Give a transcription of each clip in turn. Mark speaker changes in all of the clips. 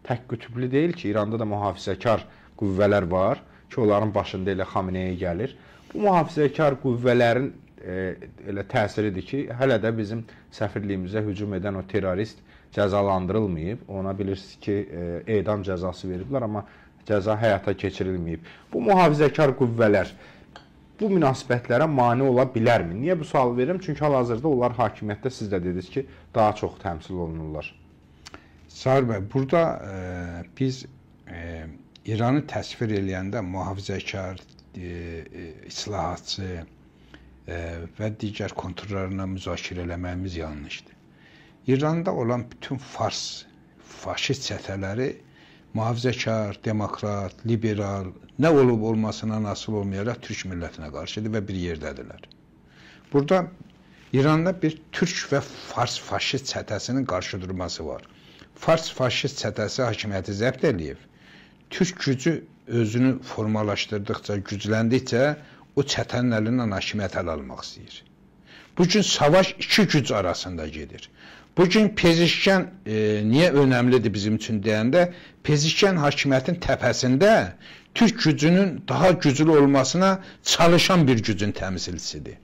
Speaker 1: tək qütüblü deyil ki, İranda da mühafizəkar qüvvələr var ki, onların başında elə Xamenei gəlir. Bu mühafizəkar qüvvələrin elə təsiridir ki, hələ də bizim səfirliyimizə hücum edən o terrorist cəzalandırılmayıb. Ona bilirsiniz ki, edam cəzası veriblər, amma cəza həyata keçirilməyib. Bu mühafizəkar qüvvələr bu münasibətlərə mane ola bilərmi? Niyə bu sual verirəm? Çünki hal-hazırda onlar hakimiyyətdə, siz də dediniz ki, daha çox təmsil olunurlar.
Speaker 2: Sahir bəy, burada biz İranı təsvir eləyəndə mühafizəkar, islahatçı və digər konturlarına müzakirə eləməyimiz yanlışdır. İranda olan bütün fars, faşist çətələri mühafizəkar, demokrat, liberal, nə olub olmasına nasıl olmayaraq Türk millətinə qarşıdır və bir yerdədirlər. Burada İranda bir Türk və Fars faşist çətəsinin qarşı durması var. Fars faşist çətəsi hakimiyyəti zəbt eləyib. Türk gücü özünü formalaşdırdıqca, gücləndikcə o çətənin əlindən hakimiyyət əl almaq istəyir. Bugün savaş iki güc arasında gedir. Bugün Pezişkən niyə önəmlidir bizim üçün deyəndə, Pezişkən hakimiyyətin təpəsində Türk gücünün daha güclü olmasına çalışan bir gücün təmsilçisidir.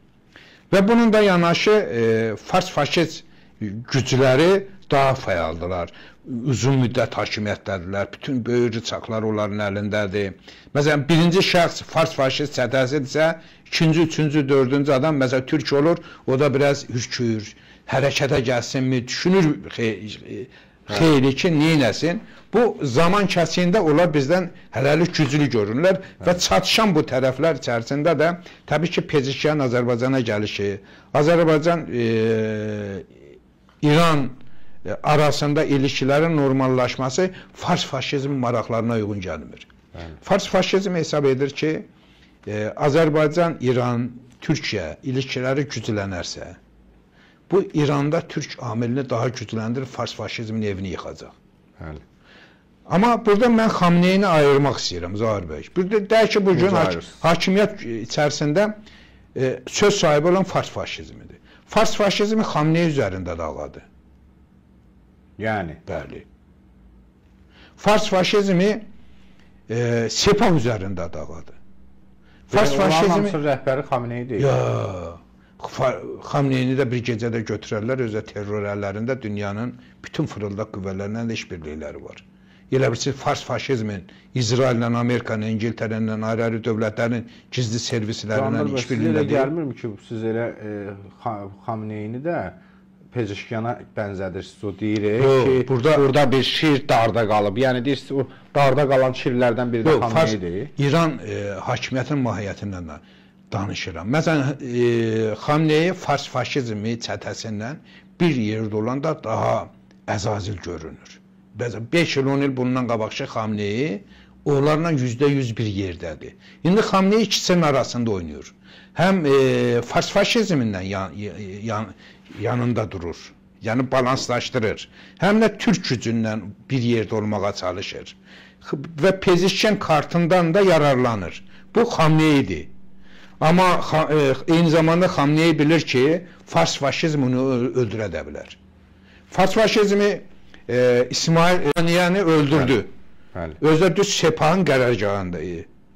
Speaker 2: Və bunun da yanaşı Fars faşist gücləri daha fəaldılar. Uzun müddət hakimiyyətdədirlər. Bütün böyük rıçaqlar onların əlindədir. Məsələn, birinci şəxs Fars faşist çətəsidirsə, ikinci, üçüncü, dördüncü adam məsələn Türk olur, o da biraz hürkür, hərəkətə gəlsinmi, düşünür xeyli ki, neynəsin. Bu zaman kəsiyində onlar bizdən hələlik güclü görünürlər və çatışan bu tərəflər içərisində də təbii ki, Pezişkən Azərbaycana gəlişi, Azərbaycan İran arasında ilişkilərin normallaşması Fars faşizm maraqlarına uyğun gəlmir. Fars faşizm hesab edir ki, Azərbaycan, İran, Türkiyə ilişkiləri güclənərsə, bu İranda Türk amilini daha gücləndirib Fars faşizmin evini yıxacaq.
Speaker 1: Bəli.
Speaker 2: Amma burada mən Xameneini ayırmaq istəyirəm, Zahir bəy. Burada deyək ki, bugün hakimiyyət içərisində söz sahibi olan Fars faşizmidir. Fars faşizmi Xamenei üzərində dağladı.
Speaker 1: Yəni?
Speaker 2: Bəli. Fars faşizmi Sepah üzərində dağladı. Fars faşizmi...
Speaker 1: Onların rəhbəri Xamenei deyil.
Speaker 2: Xameneini də bir gecədə götürərlər, özə terror əllərində dünyanın bütün fırıldaq qüvvələrindən də işbirlikləri var. Elə bilirsiniz, Fars faşizmin İsraillə, Amerikanın, İngiltərənin, ayrı-ayrı dövlətlərin gizli servislərindən işbirliyindən
Speaker 1: deyil. Sizə gəlmirmi ki, siz elə Xameneini də Pezişkana bənzədirsiniz, o deyirik ki, burada bir şir darda qalıb. Yəni deyirsiniz, o darda qalan şirlərdən biri də Xamenei deyil.
Speaker 2: İran hakimiyyətin mahiyyətindən də danışıram. Məsələn, Xamenei Fars faşizmi çətəsindən bir yerdə olanda daha əzazil görünür. 5 il, 10 il bundan qabaqçı Xamenei onlarla %100 bir yerdədir. İndi Xamenei ikisinin arasında oynayır. Həm Fars faşizmindən yanında durur, yəni balanslaşdırır. Həm də Türk gücündən bir yerdə olmağa çalışır. Və Pezişkən kartından da yararlanır. Bu Xameneidir. Amma eyni zamanda Xamenei bilir ki, Fars faşizmini öldürə də bilər. Fars faşizmi İsmail Haniyəni öldürdü. Özü düz Sepahın qərargahında,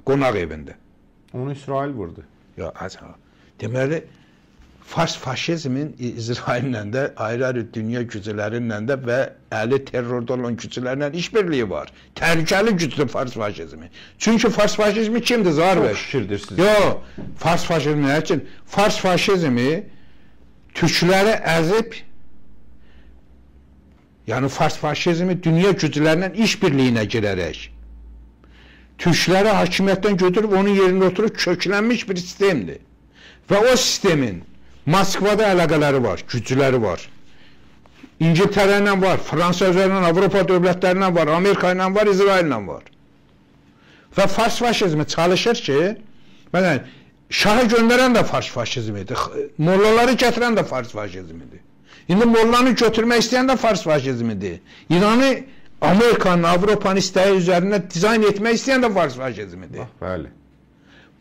Speaker 2: qonaq evində.
Speaker 1: Onu İsrail vurdu.
Speaker 2: Deməli, Fars faşizmin İsraillə də, ayrı-ayrı dünya güclərlə də və əli terrorda olan güclərlə işbirliyi var. Təhlükəli gücdür Fars faşizmi. Çünki Fars faşizmi kimdir, Zahir bəy?
Speaker 1: Çox şükürdür siz.
Speaker 2: Yox, Fars faşizmi nə üçün? Fars faşizmi Türkləri əzib, yəni Fars faşizmi dünya güclərlə işbirliyinə girərək Türkləri hakimiyyətdən götürüb onun yerində oturub köklənmiş bir sistemdir. Və o sistemin Moskvada əlaqələri var, gücləri var. İngiltərə ilə var, Fransa üzərindən, Avropa dövlətlərindən var, Amerika ilə var, İsrail ilə var. Və Fars faşizmi çalışır ki, məsələn, şahı göndərən də Fars faşizmidir, mollaları gətirən də Fars faşizmidir. İndi mollanı götürmək istəyən də Fars faşizmidir. İranı Amerikanın, Avropanın istəyi üzərində dizayn etmək istəyən də Fars faşizmidir.
Speaker 1: Bəli.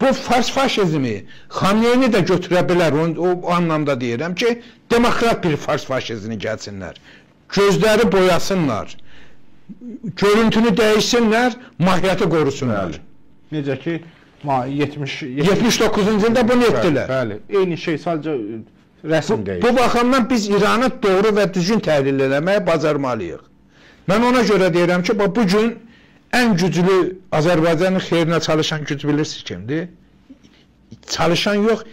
Speaker 2: Bu Fars faşizmi Xameneini də götürə bilər, o anlamda deyirəm ki, demokrat bir Fars faşizmini gəlsinlər. Gözləri boyasınlar. görüntünü dəyişsinlər, mahiyyəti qorusunlar.
Speaker 1: Necə ki
Speaker 2: 79-cu ildə bunu etdilər.
Speaker 1: Bəli, eyni şey sadəcə rəsm deyil.
Speaker 2: Bu baxımdan biz İranı doğru və düzgün təhlil eləməyə bacarmalıyıq. Mən ona görə deyirəm ki, bu gün ən güclü Azərbaycanın xeyrinə çalışan güc bilirsiniz kimdir? Çalışan yox,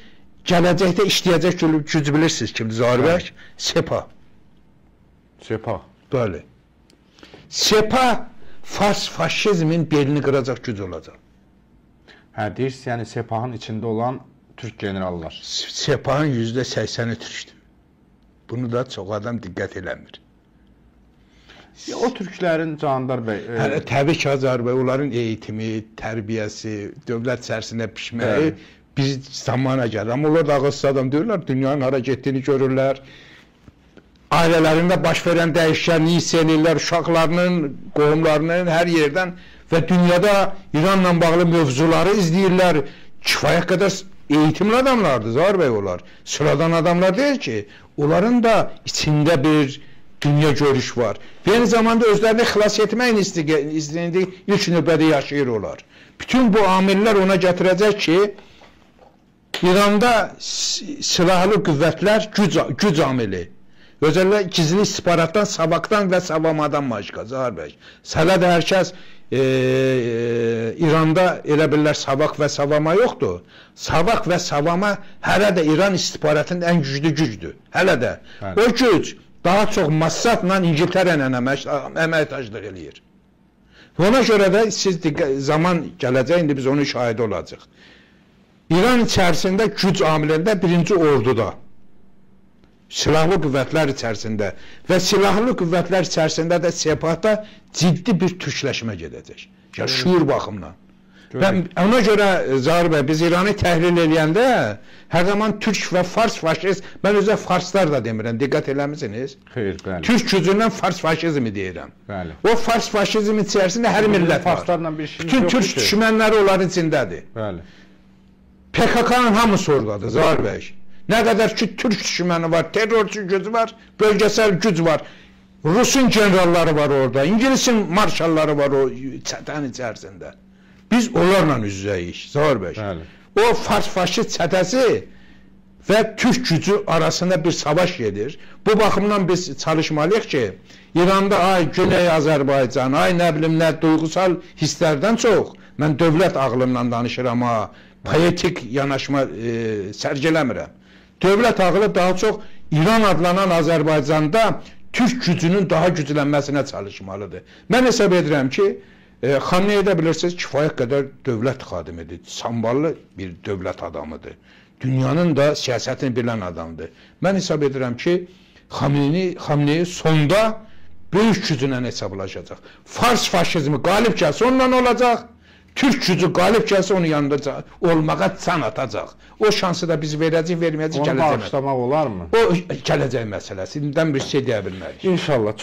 Speaker 2: gələcəkdə işləyəcək güc bilirsiniz kimdir Zahir bəy? Sepa.
Speaker 1: Sepa.
Speaker 2: Bəli. Sepa faşizmin belini qıracaq güc olacaq.
Speaker 1: Hə, deyirsiniz, yəni Sepahın içində olan türk generallar.
Speaker 2: Sepahın %80-i türkdür. Bunu da çox adam diqqət eləmir.
Speaker 1: O türklərin Candar bəy...
Speaker 2: Təbii ki, Azər bəy, onların eğitimi, tərbiyəsi, dövlət içərisində pişməyi bir zamana gəlir. Amma onlar da ağılsız adam deyirlər, dünyanın hara getdiyini görürlər. Ailələrində baş verən dəyişiklikləri hiss edirlər, uşaqlarının, qohumlarının hər yerdən və dünyada İranla bağlı mövzuları izləyirlər. Kifayət qədər eğitimli adamlardır, Zahir bəy onlar. Sıradan adamlar deyil ki, onların da içində bir dünya görüş var. Və eyni zamanda özlərini xilas etməyin istəyində ilk növbədə yaşayırlar. Bütün bu amillər ona gətirəcək ki, İranda silahlı qüvvətlər güc amili. Özəllə gizli istihbaratdan, savaqdan və savamadan başqa, Zahir bəy. Hələ də hər kəs İranda elə bilirlər savaq və savama yoxdur. Savaq və savama hələ də İran istihbaratının ən güclü gücdür. Hələ də. O güc daha çox Massadla, İngiltərə ilə əməkdaşlıq eləyir. Ona görə də siz zaman gələcək, indi biz onun şahidi olacaq. İran içərisində güc amilində birinci orduda, silahlı qüvvətlər içərisində və silahlı qüvvətlər içərisində də Sepahda ciddi bir türkləşmə gedəcək. Yəni, şuur baxımdan. Və ona görə, Zahir bəy, biz İranı təhlil eləyəndə hər zaman türk və fars faşist, mən özə farslar da demirəm, diqqət eləmisiniz?
Speaker 1: Xeyr, bəli.
Speaker 2: Türk gücündən fars faşizmi deyirəm.
Speaker 1: Bəli.
Speaker 2: O fars faşizm içərisində hər millət var. Bütün türk düşmənləri onların içindədir.
Speaker 1: Bəli.
Speaker 2: PKK-nın hamısı oradadır, Zahir bəy. Nə qədər ki, türk düşməni var, terrorçu gücü var, bölgesel güc var. Rusun generalları var orada, İngilisin marşalları var o çətənin içərisində. Biz onlarla üz-üzəyik, Zahir bəy. O fars-faşist çətəsi və türk gücü arasında bir savaş gedir. Bu baxımdan biz çalışmalıyıq ki, İranda ay Güney Azərbaycan, ay nə bilim nə duygusal hisslərdən çox, mən dövlət ağlından danışıram ha, poetik yanaşma sərgiləmirəm. Dövlət ağlı daha çox İran adlanan Azərbaycanda türk gücünün daha güclənməsinə çalışmalıdır. Mən hesab edirəm ki, Xamenei də bilirsiniz, kifayət qədər dövlət xadimidir, samballı bir dövlət adamıdır. Dünyanın da siyasətini bilən adamdır. Mən hesab edirəm ki, Xamenei sonda böyük gücünə hesablaşacaq. Fars faşizmi qalib gəlsə onunla olacaq, türk gücü qalib gəlsə onun yanında olmağa can atacaq. O şansı da biz verəcək, verməyəcək, gələcək.
Speaker 1: Onu bağışlamaq olar mı?
Speaker 2: O gələcək məsələsi. İndidən bir şey deyə bilmərik.
Speaker 1: İnşallah.